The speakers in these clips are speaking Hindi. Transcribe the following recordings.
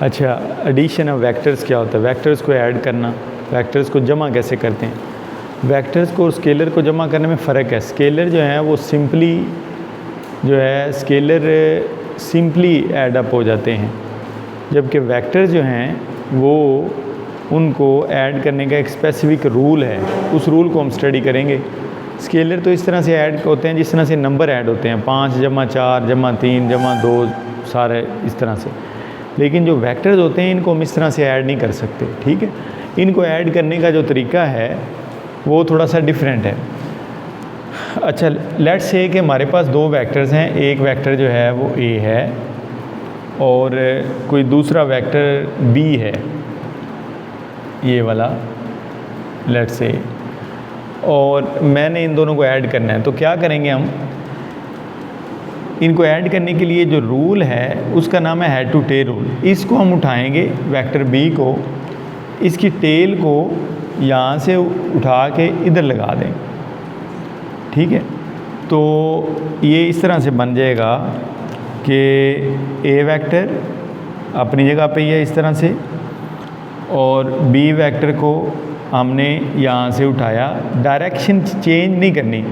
अच्छा, एडिशन ऑफ वेक्टर्स क्या होता है? वेक्टर्स को ऐड करना, वेक्टर्स को जमा कैसे करते हैं? वेक्टर्स को और स्केलर को जमा करने में फ़र्क है। स्केलर जो है वो सिंपली जो है स्केलर सिंपली ऐड अप हो जाते हैं, जबकि वेक्टर जो हैं वो उनको ऐड करने का एक स्पेसिफिक रूल है, उस रूल को हम स्टडी करेंगे। स्केलर तो इस तरह से ऐड होते हैं जिस तरह से नंबर ऐड होते हैं, 5 + 4 + 3 + 2 सारे इस तरह से। लेकिन जो वेक्टर्स होते हैं इनको हम इस तरह से ऐड नहीं कर सकते, ठीक है। इनको ऐड करने का जो तरीका है वो थोड़ा सा डिफरेंट है। अच्छा, लेट्स से कि हमारे पास 2 वेक्टर्स हैं, एक वेक्टर जो है वो a है और कोई दूसरा वेक्टर b है, ये वाला लेट्स से, और मैंने इन दोनों को ऐड करना है। तो क्या करेंगे हम? इनको ऐड करने के लिए जो रूल है उसका नाम है हेड टू टेल रूल। इसको हम उठाएंगे वेक्टर b को, इसकी टेल को यहाँ से उठा के इधर लगा दें, ठीक है। तो ये इस तरह से बन जाएगा कि a वेक्टर अपनी जगह पे ही है इस तरह से, और b वेक्टर को हमने यहाँ से उठाया। डायरेक्शन चेंज नहीं करनी,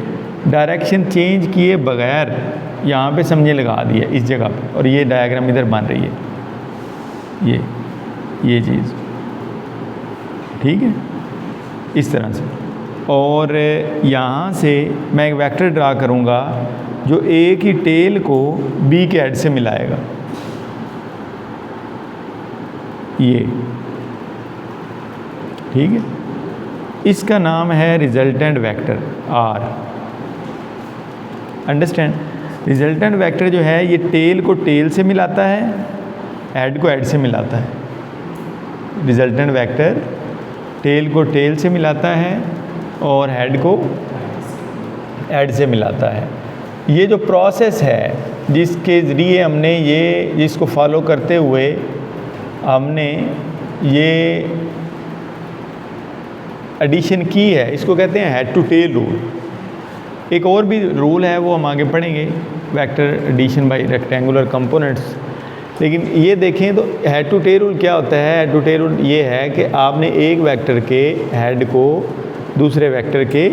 डायरेक्शन चेंज किए बगैर यहाँ पे समझे लगा दिया इस जगह पे, और ये डायग्राम इधर बन रही है, ये चीज़, ठीक है, इस तरह से। और यहाँ से मैं एक वेक्टर ड्रा करूँगा जो a की टेल को b के हेड से मिलाएगा, ये, ठीक है। इसका नाम है resultant vector r। Understand? Resultant vector जो है ये टेल को टेल से मिलाता है, हेड को हेड से मिलाता है। रिजल्टेंट वेक्टर टेल को टेल से मिलाता है और हेड को हेड से मिलाता है। ये जो प्रोसेस है जिसके ज़रिए हमने जिसको फॉलो करते हुए हमने ये एडिशन की है, इसको कहते हैं हेड टू टेल रूल। एक और भी रूल है वो हम आगे पढ़ेंगे, vector addition by rectangular components. लेकिन ये देखें तो हेड टू टेल रूल क्या होता है? हेड टू टेल रूल ये है कि आपने एक वेक्टर के हेड को दूसरे वेक्टर के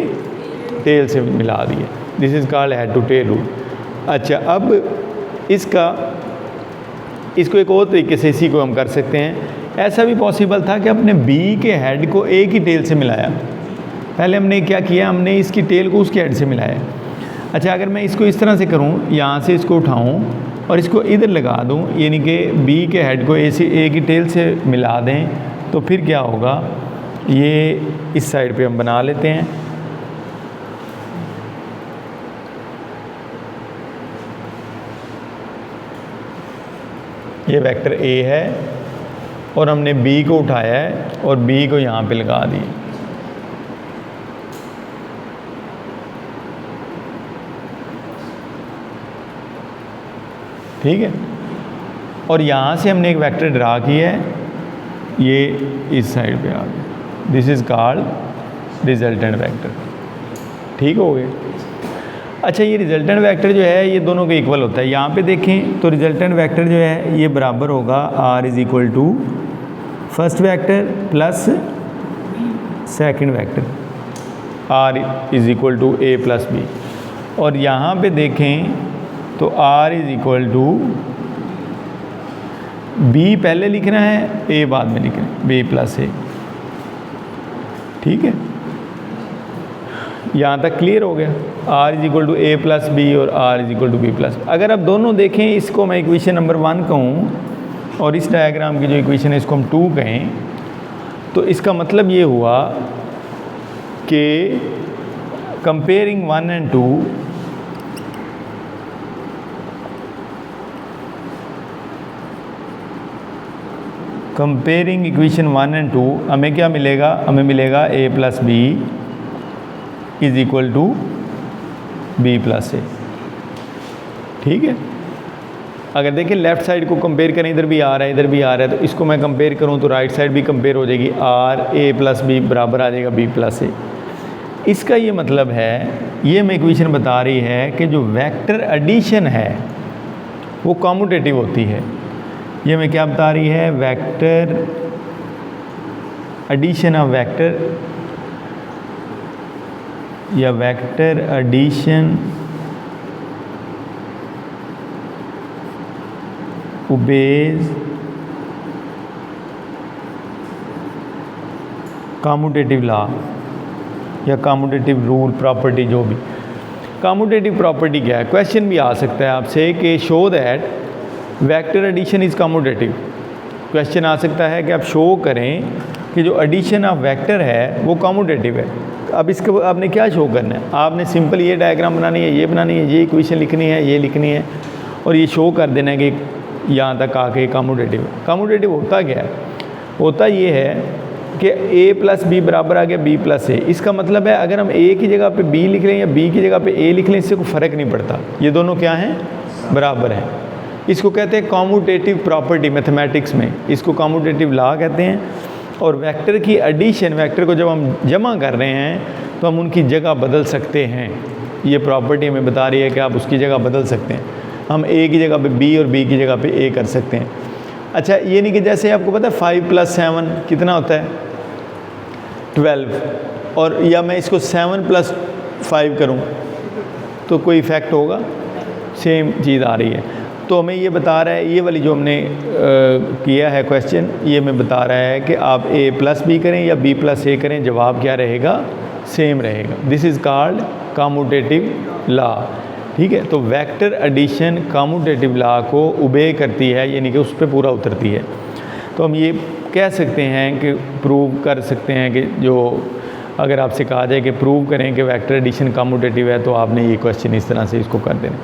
टेल से मिला दिया, this is called head to tail rule. अच्छा, अब इसको एक और तरीके से इसी को हम कर सकते हैं। ऐसा भी पॉसिबल था कि अपने b के हेड को a की टेल से मिलाया। पहले हमने क्या किया, हमने इसकी टेल को उसके हेड से मिलाया। अच्छा, अगर मैं इसको इस तरह से करूं, यहाँ से इसको उठाऊं और इसको इधर लगा दूं, यानी कि b के हेड को a की टेल से मिला दें, तो फिर क्या होगा? ये इस साइड पे हम बना लेते हैं। ये वेक्टर a है और हमने b को उठाया है और b को यहाँ पे लगा दी, ठीक है। और यहाँ से हमने एक वेक्टर ड्रा किया है, ये इस साइड पे आ गया, this is called resultant vector, ठीक हो गए। अच्छा, ये रिजल्टेंट वेक्टर जो है ये दोनों के इक्वल होता है। यहाँ पे देखें तो रिजल्टेंट वेक्टर जो है ये बराबर होगा r is equal to first vector plus second vector, r is equal to a plus b। और यहाँ पे देखें तो r is equal to b पहले लिखना है, a बाद में लिखना है, b प्लस a, ठीक है। यहाँ तक क्लियर हो गया। r is equal to a plus b और r is equal to b plus. अगर आप दोनों देखें, इसको मैं इक्वेशन नंबर 1 कहूँ और इस डायग्राम की जो इक्वेशन है इसको हम 2 कहें, तो इसका मतलब ये हुआ कि comparing 1 and 2, comparing equation 1 and 2 हमें क्या मिलेगा? हमें मिलेगा a plus b is equal to b plus a, ठीक है। अगर देखें लेफ़्ट साइड को कंपेयर करें, इधर भी आ रहा है इधर भी आ रहा है, तो इसको मैं कंपेयर करूं तो राइट साइड भी कंपेयर हो जाएगी, r a प्लस b बराबर आ जाएगा b प्लस a। इसका ये मतलब है, ये मैं इक्वेशन बता रही है कि जो वेक्टर एडिशन है वो कॉम्यूटेटिव होती है। ये हमें क्या बता रही है, वेक्टर एडिशन ऑफ वेक्टर या vector addition obeys commutative law या कॉम्यूटेटिव रूल प्रॉपर्टी, जो भी कॉम्यूटेटिव प्रॉपर्टी क्या है। क्वेश्चन भी आ सकता है आपसे कि show that vector addition is commutative. Question आ सकता है कि आप शो करें कि जो एडिशन ऑफ वेक्टर है वो कॉम्यूटेटिव है। अब इसके आपने क्या शो करना है, आपने सिंपल ये डायग्राम बनानी है, ये बनानी है, ये इक्वेशन लिखनी है, ये लिखनी है और ये शो कर देना है कि यहाँ तक आके कॉम्यूटेटिव है। कॉम्यूटेटिव होता क्या है, होता ये है कि a प्लस बी बराबर आ गया b प्लस ए। इसका मतलब है अगर हम a की जगह पे b लिख लें या b की जगह पे a लिख लें, इससे कोई फ़र्क नहीं पड़ता, ये दोनों क्या हैं, बराबर हैं। इसको कहते हैं कॉम्यूटेटिव प्रॉपर्टी मैथमेटिक्स में, इसको कॉम्यूटेटिव लॉ कहते हैं। और वेक्टर की एडिशन, वेक्टर को जब हम जमा कर रहे हैं तो हम उनकी जगह बदल सकते हैं। ये प्रॉपर्टी हमें बता रही है कि आप उसकी जगह बदल सकते हैं। हम a की जगह पे b और b की जगह पे a कर सकते हैं। अच्छा, ये नहीं कि जैसे आपको पता है 5 + 7 कितना होता है 12, और या मैं इसको 7 + 5 करूँ तो कोई इफ़ेक्ट होगा, सेम चीज़ आ रही है। तो हमें ये बता रहा है, ये वाली जो हमने किया है क्वेश्चन, ये हमें बता रहा है कि आप a + b करें या b + a करें, जवाब क्या रहेगा, सेम रहेगा। This is called commutative law. ठीक है, तो वेक्टर एडिशन कॉम्यूटेटिव लॉ को ओबे करती है, यानी कि उस पर पूरा उतरती है। तो हम ये कह सकते हैं कि प्रूव कर सकते हैं कि जो अगर आपसे कहा जाए कि प्रूव करें कि वेक्टर एडिशन कॉम्यूटेटिव है, तो आपने ये क्वेश्चन इस तरह से इसको कर देना।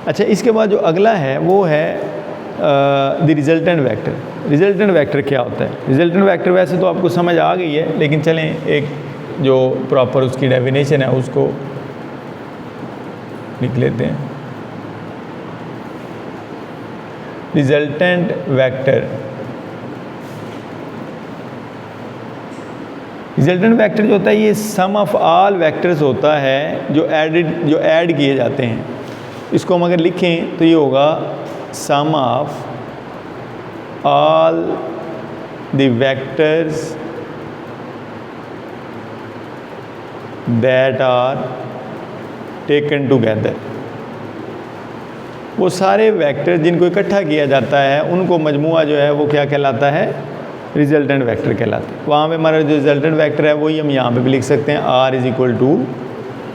अच्छा, इसके बाद जो अगला है वो है the resultant vector. Resultant vector क्या होता है? रिजल्टेंट वेक्टर वैसे तो आपको समझ आ गई है, लेकिन चलें एक जो प्रॉपर उसकी डेफिनेशन है उसको लिख लेते हैं। रिजल्टेंट वेक्टर, रिजल्टेंट वेक्टर जो होता है ये सम ऑफ ऑल वेक्टर्स होता है जो ऐड किए जाते हैं। इसको हम अगर लिखें तो ये होगा sum of all the vectors that are taken together. वो सारे वेक्टर जिनको इकट्ठा किया जाता है उनको मजमुआ जो है वो क्या कहलाता है, रिजल्टेंट वेक्टर कहलाता है। वहाँ पे हमारा जो रिजल्टेंट वेक्टर है वही हम यहाँ पे भी लिख सकते हैं, R =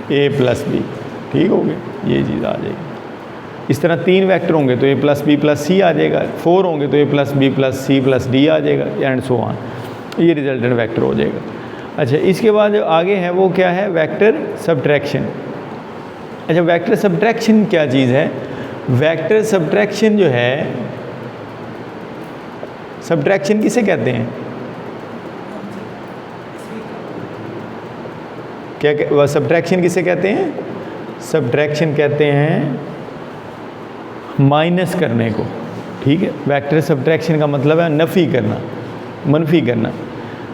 a + b। ठीक हो गया, ये चीज़ आ जाएगी। इस तरह 3 वेक्टर होंगे तो a + b + c आ जाएगा, 4 होंगे तो a + b + c + d आ जाएगा, एंड सो ऑन। ये रिजल्टेंट वेक्टर हो जाएगा। अच्छा, इसके बाद जो आगे है वो क्या है, वेक्टर सब्ट्रैक्शन। अच्छा, वेक्टर सब्ट्रैक्शन क्या चीज़ है? वेक्टर सब्ट्रैक्शन जो है, सब्ट्रैक्शन किसे कहते हैं, क्या वह सब्ट्रैक्शन किसे कहते हैं? सब्ट्रैक्शन कहते हैं माइनस करने को। ठीक है, वेक्टर सब्ट्रैक्शन का मतलब है नफ़ी करना, मनफी करना।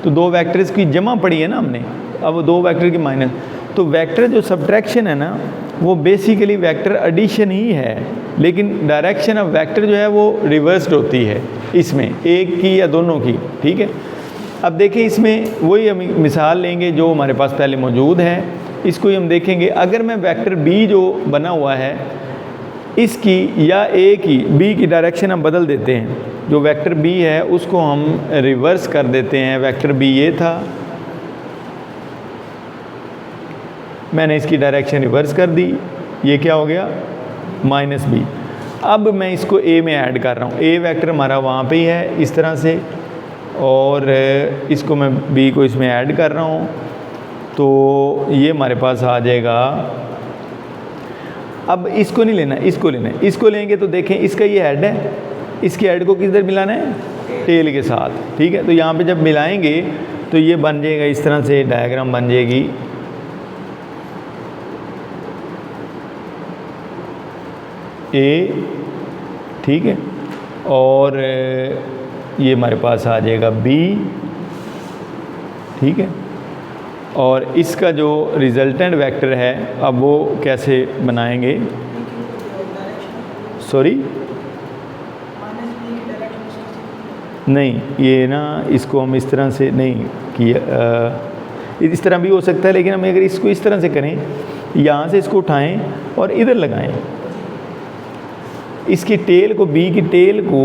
तो 2 वेक्टर्स की जमा पड़ी है ना हमने, अब 2 वेक्टर की माइनस। तो वेक्टर जो सब्ट्रैक्शन है ना वो बेसिकली वेक्टर एडिशन ही है, लेकिन डायरेक्शन ऑफ वेक्टर जो है वो रिवर्स्ड होती है इसमें, एक की या दोनों की। ठीक है, अब देखें इसमें वही हम मिसाल लेंगे जो हमारे पास पहले मौजूद है, इसको ही हम देखेंगे। अगर मैं वेक्टर b जो बना हुआ है इसकी या a की, b की डायरेक्शन हम बदल देते हैं। जो वेक्टर b है उसको हम रिवर्स कर देते हैं। वेक्टर b ये था, मैंने इसकी डायरेक्शन रिवर्स कर दी, ये क्या हो गया, -b। अब मैं इसको a में ऐड कर रहा हूँ, a वेक्टर हमारा वहाँ पे ही है इस तरह से, और इसको मैं b को इसमें ऐड कर रहा हूँ, तो ये हमारे पास आ जाएगा। अब इसको नहीं लेना, इसको लेना है। इसको लेंगे तो देखें इसका ये हेड है, इसके हेड को किधर मिलाना है, टेल के साथ। ठीक है, तो यहाँ पे जब मिलाएंगे तो ये बन जाएगा, इस तरह से डायग्राम बन जाएगी। ए, ठीक है, और ये हमारे पास आ जाएगा बी। ठीक है, और इसका जो रिजल्टेंट वेक्टर है अब वो कैसे बनाएंगे, सॉरी नहीं, ये ना इसको हम इस तरह से नहीं किया, इस तरह भी हो सकता है, लेकिन हम अगर इसको इस तरह से करें, यहाँ से इसको उठाएं और इधर लगाएं, इसकी टेल को, बी की टेल को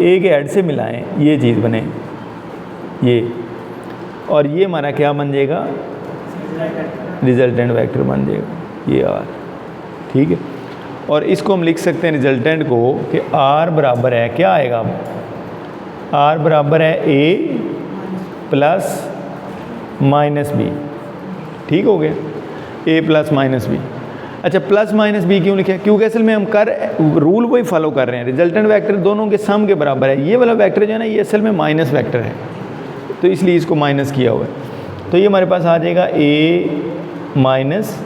ए के हेड से मिलाएं, ये चीज़ बने ये, और ये हमारा क्या बन जाएगा, रिजल्टेंट वेक्टर बन जाएगा ये आर। ठीक है, और इसको हम लिख सकते हैं रिजल्टेंट को कि आर बराबर है, क्या आएगा अब, आर बराबर है ए प्लस माइनस बी। ठीक हो गया, ए प्लस माइनस बी। अच्छा, प्लस माइनस बी क्यों लिखा है, क्योंकि असल में हम रूल वही फॉलो कर रहे हैं, रिजल्टेंट वेक्टर दोनों के सम के बराबर है। ये वाला वेक्टर जो है ना, ये असल में माइनस वेक्टर है, तो इसलिए इसको माइनस किया हुआ है। तो ये हमारे पास आ जाएगा ए माइनस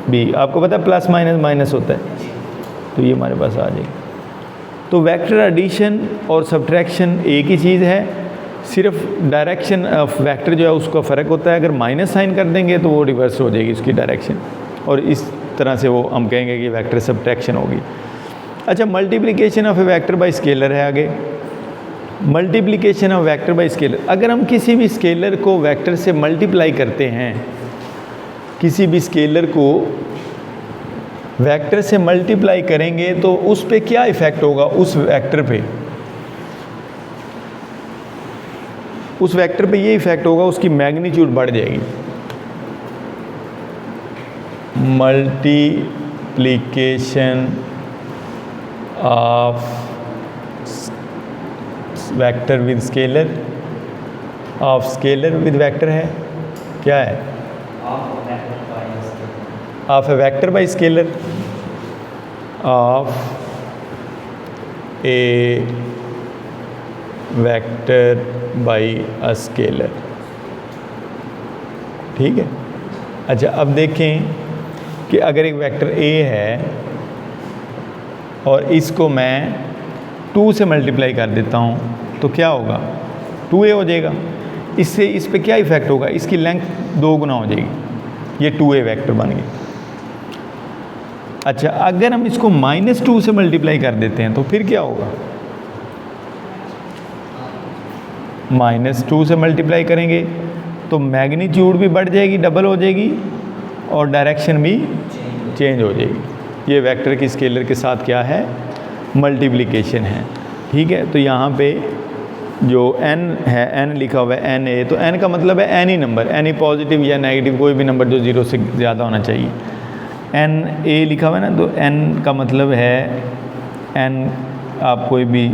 बी। आपको पता है प्लस माइनस माइनस होता है, तो ये हमारे पास आ जाएगा। तो वेक्टर एडिशन और सब्ट्रैक्शन एक ही चीज़ है, सिर्फ डायरेक्शन ऑफ वेक्टर जो है उसका फ़र्क होता है। अगर माइनस साइन कर देंगे तो वो रिवर्स हो जाएगी उसकी डायरेक्शन, और इस तरह से वो हम कहेंगे कि वेक्टर सब्ट्रैक्शन होगी। अच्छा, multiplication of A vector by scalar है आगे। Multiplication of vector by scalar, अगर हम किसी भी स्केलर को वेक्टर से मल्टीप्लाई करते हैं, किसी भी स्केलर को वेक्टर से मल्टीप्लाई करेंगे तो उस पे क्या इफ़ेक्ट होगा, उस वेक्टर पे, उस वेक्टर पे ये इफ़ेक्ट होगा, उसकी मैग्नीट्यूड बढ़ जाएगी। Multiplication of vector with scalar, of scalar with vector है, क्या है, of A vector by scalar, of A vector by a scalar. ठीक है। अच्छा, अब देखें कि अगर एक वेक्टर ए है और इसको मैं 2 से मल्टीप्लाई कर देता हूँ तो क्या होगा, 2a हो जाएगा। इससे इस पे क्या इफ़ेक्ट होगा, इसकी लेंथ 2 गुना हो जाएगी, ये 2a वेक्टर बन गई। अच्छा, अगर हम इसको -2 से मल्टीप्लाई कर देते हैं तो फिर क्या होगा, -2 से मल्टीप्लाई करेंगे तो मैग्नीट्यूड भी बढ़ जाएगी, डबल हो जाएगी, और डायरेक्शन भी चेंज हो जाएगी। ये वेक्टर की स्केलर के साथ क्या है, मल्टीप्लिकेशन है। ठीक है, तो यहाँ पे जो n है, n लिखा हुआ है na, तो n का मतलब है एनी नंबर, एनी पॉजिटिव या नेगेटिव, कोई भी नंबर जो 0 से ज़्यादा होना चाहिए। na लिखा हुआ है ना, तो n का मतलब है n, आप कोई भी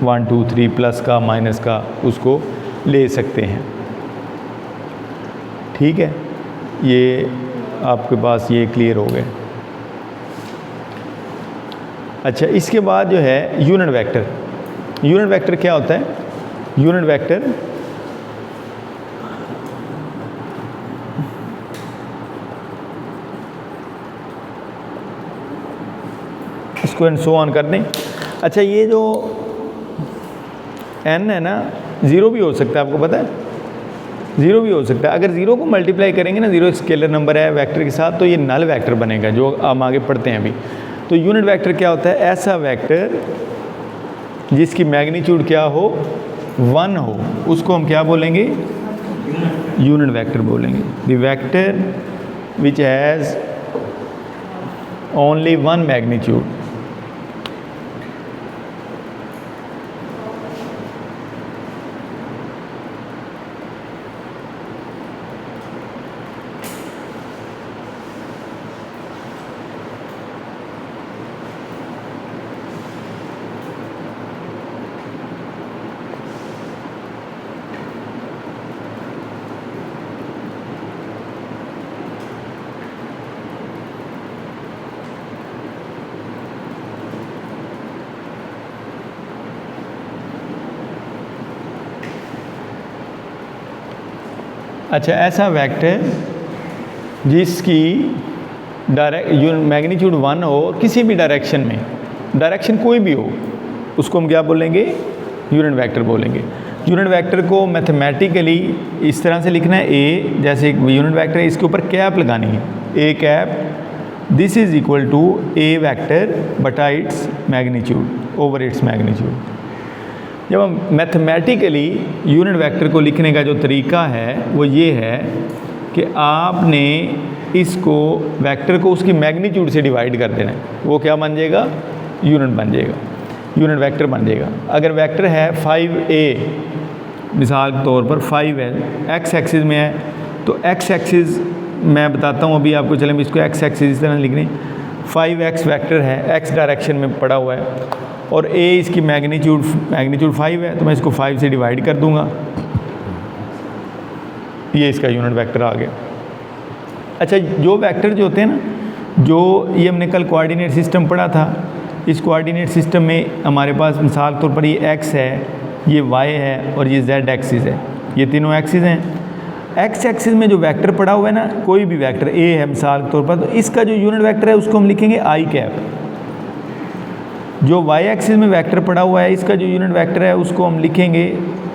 1 2 3 प्लस का माइनस का उसको ले सकते हैं। ठीक है, ये आपके पास ये क्लियर हो गए। अच्छा, इसके बाद जो है यूनिट वेक्टर। यूनिट वेक्टर क्या होता है, यूनिट वेक्टर इसको एंड सो ऑन कर दें। अच्छा, ये जो n है ना, 0 भी हो सकता है, आपको पता है 0 भी हो सकता है। अगर 0 को मल्टीप्लाई करेंगे ना, 0 स्केलर नंबर है वेक्टर के साथ, तो ये नल वेक्टर बनेगा, जो हम आगे पढ़ते हैं अभी। तो यूनिट वेक्टर क्या होता है, ऐसा वेक्टर जिसकी मैग्नीट्यूड क्या हो, 1 हो, उसको हम क्या बोलेंगे, यूनिट वेक्टर बोलेंगे। The vector which has only 1 magnitude. अच्छा, ऐसा वेक्टर जिसकी मैग्नीट्यूड 1 हो किसी भी डायरेक्शन में, डायरेक्शन कोई भी हो, उसको हम क्या बोलेंगे, यूनिट वेक्टर बोलेंगे। यूनिट वेक्टर को मैथमेटिकली इस तरह से लिखना है, ए जैसे एक यूनिट वेक्टर है, इसके ऊपर कैप लगानी है, A cap, this is equal to A vector बटा its magnitude over its magnitude. जब हम मैथमेटिकली यूनिट वेक्टर को लिखने का जो तरीका है वो ये है कि आपने इसको वेक्टर को उसकी मैग्नीट्यूड से डिवाइड कर देना है, वो क्या बन जाएगा, यूनिट बन जाएगा, यूनिट वेक्टर बन जाएगा। अगर वेक्टर है 5a, मिसाल के तौर पर 5 है, एक्स एक्सिस में है, तो एक्स एक्सिस मैं बताता हूँ अभी आपको, चलें इसको एक्स एक्सिस इस तरह लिखने, 5x वेक्टर है, एक्स डायरेक्शन में पड़ा हुआ है और a इसकी मैग्नीट्यूड 5 है, तो मैं इसको 5 से डिवाइड कर दूंगा, ये इसका यूनिट वेक्टर आ गया। अच्छा, जो वेक्टर जो होते हैं ना, जो ये हमने कल कोऑर्डिनेट सिस्टम पढ़ा था, इस कोऑर्डिनेट सिस्टम में हमारे पास मिसाल के तौर पर ये x है, ये y है और ये z एक्सिस है, ये तीनों एक्सिस हैं। एक्स एक्सिस में जो वेक्टर पड़ा हुआ है ना, कोई भी वेक्टर a है मिसाल के तौर पर, तो इसका जो यूनिट वेक्टर है उसको हम लिखेंगे i कैप। जो y एक्सिस में वेक्टर पड़ा हुआ है, इसका जो यूनिट वेक्टर है उसको हम लिखेंगे,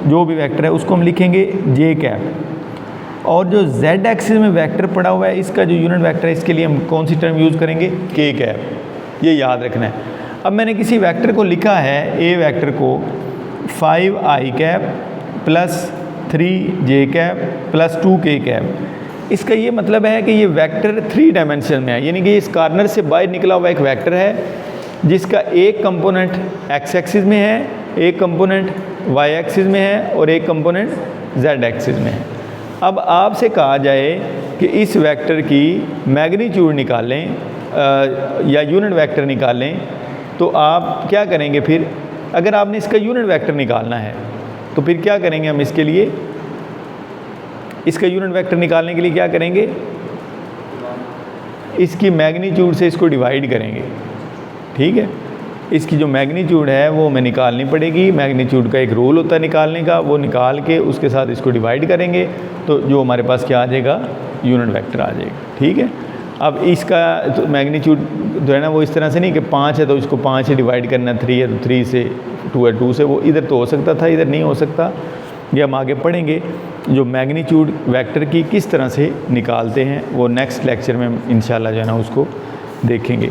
जो भी वेक्टर है उसको हम लिखेंगे j कैप। और जो z एक्सिस में वेक्टर पड़ा हुआ है, इसका जो यूनिट वेक्टर है, इसके लिए हम कौन सी टर्म यूज़ करेंगे, k कैप। ये याद रखना है। अब मैंने किसी वेक्टर को लिखा है, a वेक्टर को 5i cap plus 3j cap plus 2k cap. इसका ये मतलब है कि ये वेक्टर 3 डायमेंशन में है, यानी कि इस कॉर्नर से बाहर निकला हुआ एक वेक्टर है जिसका एक कंपोनेंट x एक्सिस में है, एक कंपोनेंट y एक्सिस में है और एक कंपोनेंट z एक्सिस में है। अब आपसे कहा जाए कि इस वेक्टर की मैग्नीट्यूड निकालें या यूनिट वेक्टर निकालें, तो आप क्या करेंगे फिर? अगर आपने इसका यूनिट वेक्टर निकालना है तो फिर क्या करेंगे हम इसके लिए? इसका यूनिट वेक्टर निकालने के लिए क्या करेंगे? इसकी मैग्नीट्यूड से इसको डिवाइड करेंगे, ठीक है। इसकी जो मैग्नीट्यूड है वो हमें निकालनी पड़ेगी। मैग्नीट्यूड का एक रूल होता है निकालने का, वो निकाल के उसके साथ इसको डिवाइड करेंगे तो जो हमारे पास क्या आ जाएगा, यूनिट वेक्टर आ जाएगा, ठीक है। अब इसका तो मैग्नीट्यूड जो है ना, वो इस तरह से नहीं कि 5 है तो इसको 5 से डिवाइड करना, 3 है तो 3 से, 2 है 2 से, वो इधर तो हो सकता था, इधर नहीं हो सकता। ये हम आगे पढ़ेंगे जो मैग्नीट्यूड वेक्टर की किस तरह से निकालते हैं, वो नेक्स्ट लेक्चर में इंशाल्लाह जो है ना उसको देखेंगे।